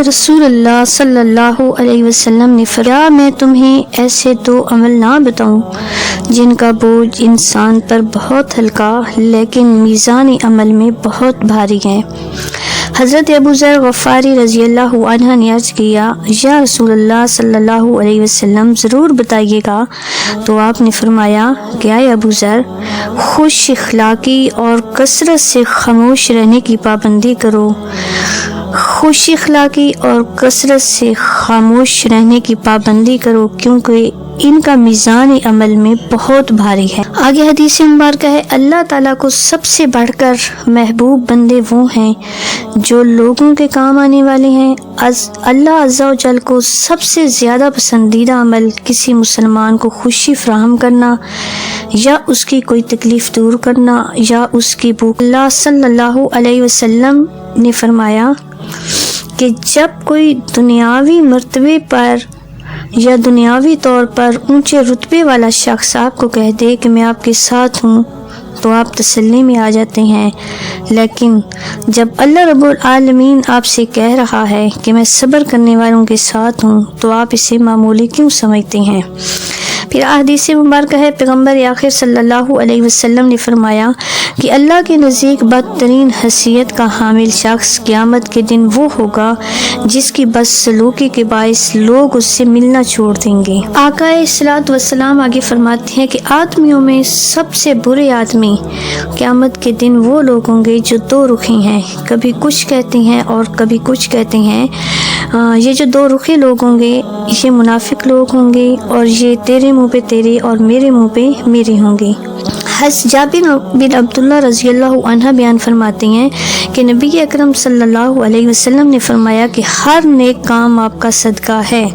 رسول اللہ صلی اللہ علیہ وسلم نے فرمایا، میں تمہیں ایسے دو عمل نہ بتاؤں جن کا بوجھ انسان پر بہت ہلکا لیکن میزان عمل میں بہت بھاری ہے۔ حضرت ابو ذر غفاری رضی اللہ عنہ نے عرض کیا، یا رسول اللہ صلی اللہ علیہ وسلم ضرور بتائیے گا۔ تو آپ نے فرمایا کہ اے ابو ذر، خوش اخلاقی اور کثرت سے خاموش رہنے کی پابندی کرو۔ خوش اخلاقی اور کثرت سے خاموش رہنے کی پابندی کرو، کیونکہ ان کا میزان عمل میں بہت بھاری ہے۔ آگے حدیث مبارکہ ہے، اللہ تعالیٰ کو سب سے بڑھ کر محبوب بندے وہ ہیں جو لوگوں کے کام آنے والے ہیں۔ اللہ عز و جل کو سب سے زیادہ پسندیدہ عمل کسی مسلمان کو خوشی فراہم کرنا یا اس کی کوئی تکلیف دور کرنا یا اس کی بھوک۔ اللہ صلی اللہ علیہ وسلم نے فرمایا کہ جب کوئی دنیاوی مرتبے پر یا دنیاوی طور پر اونچے رتبے والا شخص آپ کو کہہ دے کہ میں آپ کے ساتھ ہوں تو آپ تسلی میں آ جاتے ہیں، لیکن جب اللہ رب العالمین آپ سے کہہ رہا ہے کہ میں صبر کرنے والوں کے ساتھ ہوں تو آپ اسے معمولی کیوں سمجھتے ہیں؟ پھر حدیث مبارکہ ہے، پیغمبر آخر صلی اللہ علیہ وسلم نے فرمایا کہ اللہ کے نزدیک بدترین حیثیت کا حامل شخص قیامت کے دن وہ ہوگا جس کی بدسلوکی کے باعث لوگ اس سے ملنا چھوڑ دیں گے۔ آقا صلوات و سلام آگے فرماتے ہیں کہ آدمیوں میں سب سے برے آدمی قیامت کے دن وہ لوگ ہوں گے جو دو رخی ہیں، کبھی کچھ کہتے ہیں اور کبھی کچھ کہتے ہیں۔ یہ جو دو رخی لوگ ہوں گے یہ منافق لوگ ہوں گے، اور یہ تیرے منہ پہ تیرے اور میرے منہ پہ میرے ہوں گے۔ جابر بن عبداللہ رضی اللہ عنہ بیان فرماتے ہیں کہ نبی اکرم صلی اللہ علیہ وسلم نے فرمایا کہ ہر نیک کام آپ کا صدقہ ہے،